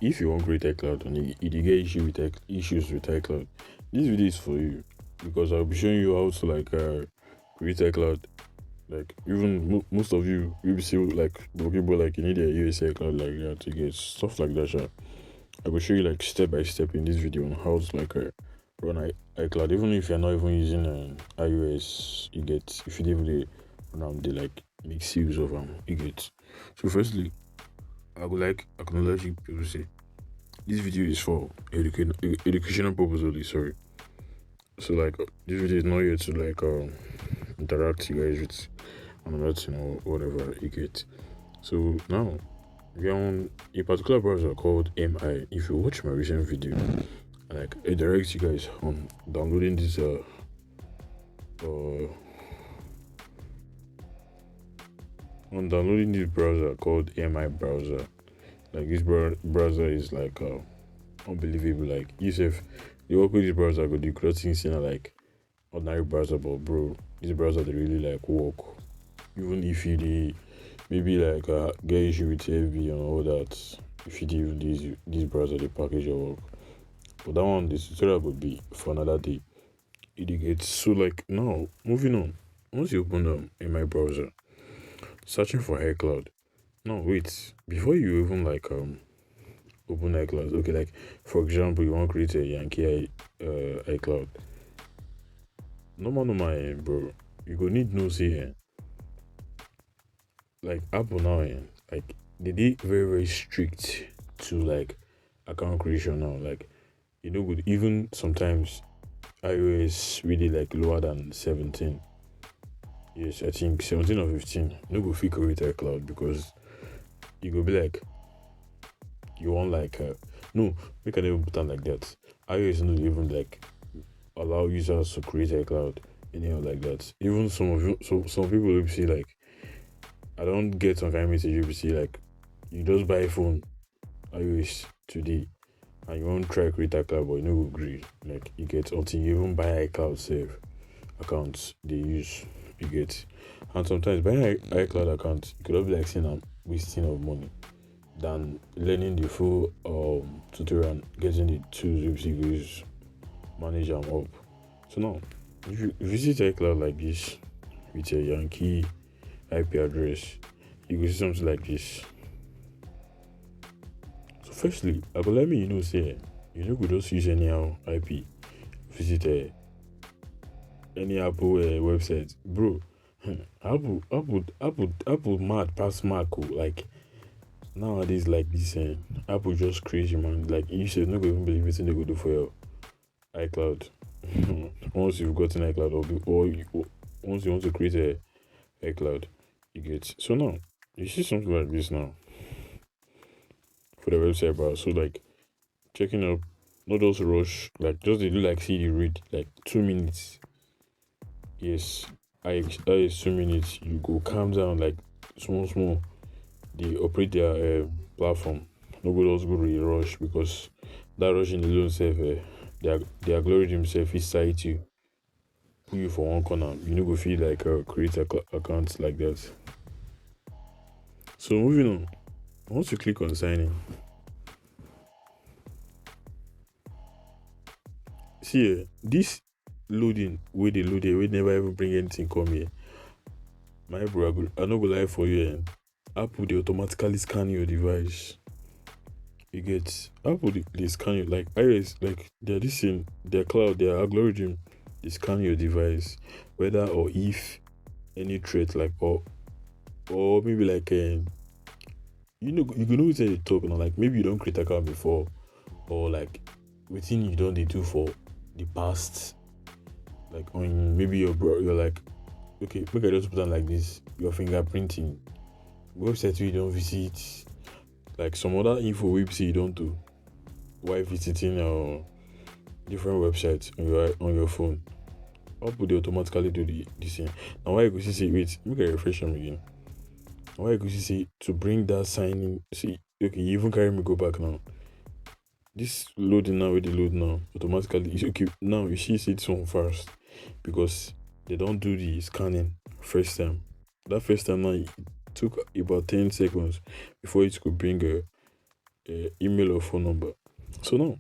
if you want create iCloud and you get issues with iCloud, this video is for you because I'll be showing you how to like create iCloud. Like even most of you will be see like the people like you need a USA iCloud like that to get stuff like that. Sha. I will show you like step by step in this video on how to like run iCloud. Even if you're not even using iOS, you get if you even they like make use of you get. So firstly, I would like acknowledge you people say this video is for educational purpose only. Sorry. So like this video is not here to like interact you guys with another thing or whatever you get. So now we are on a particular browser called Emmy. If you watch my recent video, like it directs you guys on downloading this on downloading this browser called Emmy browser. Like this browser is like unbelievable. Like yourself, you work with this browser, go do things in like ordinary browser, but bro, this browser they really like work. Even if you maybe like get issue with FB and all that, if you do this browser the package your work. But that one this tutorial would be for another day. It gets so like now moving on. Once you open in my browser, searching for iCloud. No wait, before you even like open iCloud, okay, like for example you want to create a Yankee iCloud. Normal bro. You go need no say like Apple now like they very strict to like account creation now. Like you know good even sometimes iOS really like lower than 17. Yes, I think 17 or 15. No go fit create iCloud because you go be like you want like no, we can even put on like that. iOS not even like allow users to create iCloud anyhow like that. Even some people will see like I don't get some kind of message you see like you just buy a phone iOS today and you won't try create iCloud but you no go agree. Like you get until you even buy iCloud save accounts they use you get. And sometimes buying iCloud account it could be like saying I'm wasting of money than learning the full tutorial and getting the tools you use manage them up. So now if you visit iCloud like this with a Yankee IP address, you will see something like this. So firstly, I go let me say you know could just use anyhow IP visit any Apple website, bro. Apple mad pass Mac like nowadays like this Apple just crazy man. Like you should not even believe it they go do for your iCloud. Once you've gotten iCloud once you want to create a iCloud, you get so now you see something like this now for the website browser. So like checking up, not just rush, like just they do like see the read like 2 minutes. Yes, I is 2 minutes. You go calm down like small. They operate their platform. Nobody else go really rush because that rushing alone self the algorithm self is side you put you for one corner. You know go feel like create accounts like that. So moving on. Once you click on sign in, see this loading where they load we never even bring anything come here. My bro, I no go lie for you. Apple they automatically scan your device. You get Apple they scan you like iOS like they're this in their cloud, their algorithm they scan your device whether or if any threat like or maybe like you can always say they talk now like maybe you don't create account before or like within you don't they do for the past like on maybe you're like okay make I just put on like this your fingerprinting website you don't visit like some other info website you don't do while visiting different websites on your phone. Apple they automatically do this thing. Now why you go see wait make I refresh them again. Now why you go see to bring that sign in see okay you even carry me go back now. This loading now with the load now automatically is okay now you see this one first because they don't do the scanning first time. That first time now it took about 10 seconds before it could bring email or phone number. So now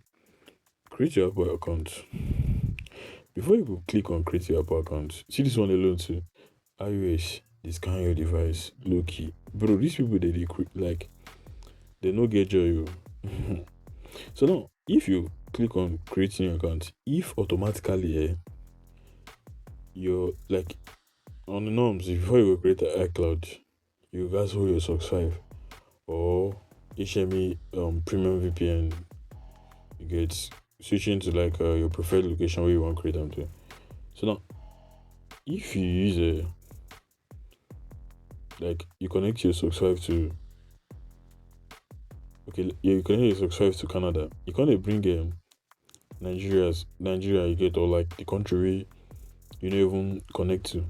create your Apple account. Before you go click on create your Apple account, see this one alone too. iOS, they scan your device, low key. Bro, these people like they no get joy. Oh. So now if you click on creating your account, if automatically you're like on the norms, before you go create an iCloud, you guys hold your socks 5 or HME premium VPN. You get switching to like your preferred location where you want to create them to. So now if you use a like you connect your socks 5 to okay, yeah, you connect your socks 5 to Canada, you can't bring Nigeria you get, or like the country where you don't even connect to.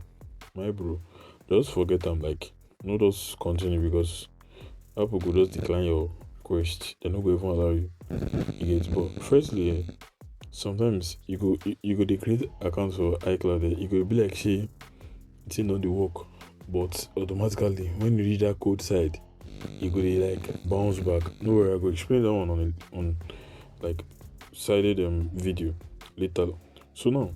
My bro, just forget them, like no just continue because Apple could just decline your request. They're not going to even allow you. You get, but firstly, sometimes you go dey create accounts for iCloud. You go be like, say it's not the work, but automatically when you reach that code side, you go dey like bounce back. No worry, I go explain that one on like sided video later. So now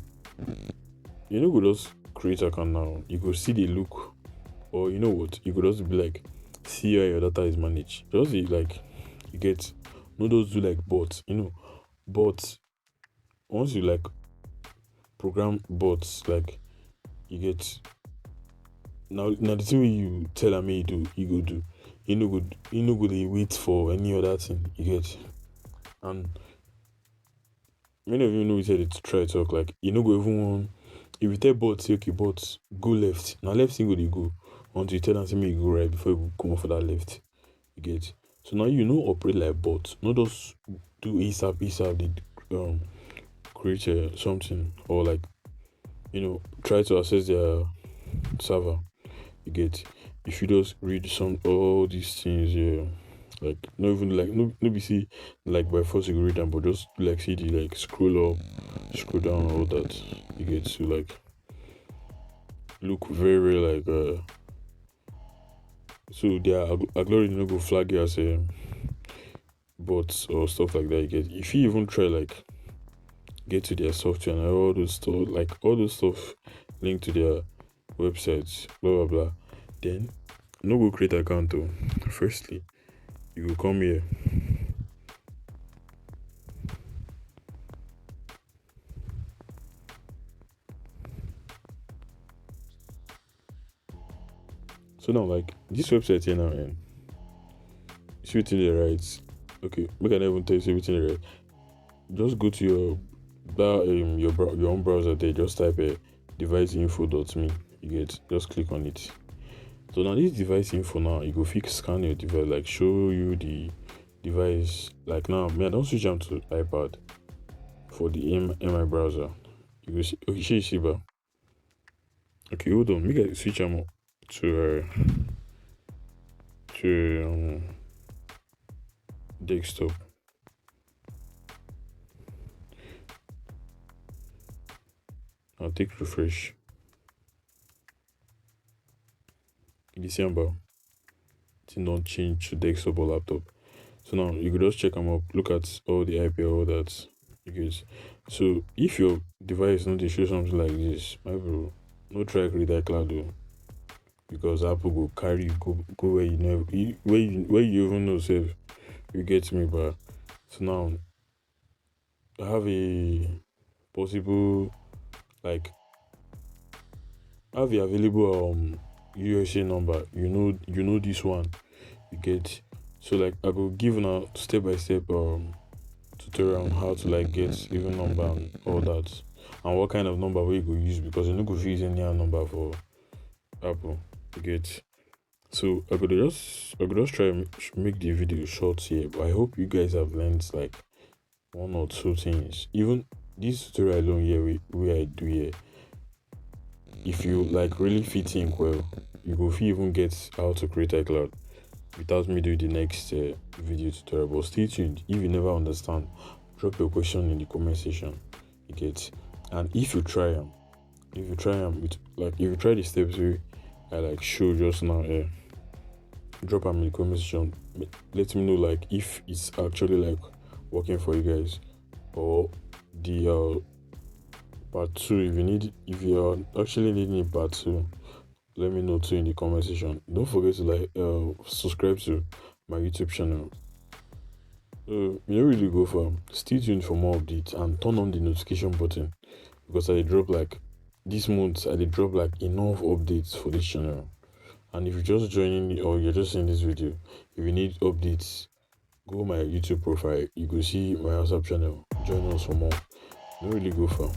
you know, go just create account now. You go see the look, or you know what, you could just be like, see how your data is managed. Just like you get, no those do like bots, you know, bots. Once you like program bots, like you get now the thing wey you tell am make you go do. You no go dey wait for any other thing. You get, and many of you know we said it to try talk, like you no go even want, if you tell bot say okay bot go left, now left thing go dey go until you tell am say make you go right before you come off for that left. You get, so now you know operate like bot, not just do ASAP dey create something, or like you know try to access their server. You get, if you just read some all these things, yeah, like not even like no be see like by force you go read them, but just like see the like scroll up, scroll down, all that. You get to like look very like so their algorithm no go flag you as a bots or stuff like that. You get, if you even try like get to their software and all those stuff, like all those stuff linked to their websites, blah blah blah, then no go create account though. Firstly, you go come here. So now like this website here now, and see wetin dey write. Okay, make I not even tell you everything dey write. Just go to your own browser there, just type deviceinfo.me. You get, just click on it. So now this device info now, you go fix scan your device, like show you the device. Like now, me I don't switch them to iPad for the MI browser. You go see, okay, you see ba. Okay, hold on, make I switch them to desktop. I'll take refresh. In December, it don't change to desktop or laptop. So now you could just check them up, look at all the IP, all that. You get. So if your device not to show something like this, my bro, no try create iCloud though, because Apple go carry you go where you never where you even know safe. You get me, but so now I have a possible like have the available USA number. You know this one. You get, so like I go give now step by step tutorial on how to like get even number and all that, and what kind of number we go use, because you no go use any other number for Apple. You get, so I could just try and make the video short here, but I hope you guys have learned like one or two things. Even this tutorial alone here we I do here, if you like really fit think well, you go fit even get how to create iCloud without me doing the next video tutorial. But stay tuned. If you never understand, drop your question in the comment section. You get, and if you try them with like if you try the steps I like show just now, drop them in the comment section. let me know like if it's actually like working for you guys, or the part two. If you're actually needing a part two, let me know too in the comment section. Don't forget to like subscribe to my YouTube channel. You don't really go far. Stay tuned for more updates and turn on the notification button, because I drop like this month I did drop like enough updates for this channel. And if you're just joining me or you're just seeing this video, if you need updates, go my YouTube profile. You go see my WhatsApp channel. Join us for more. Don't really go far.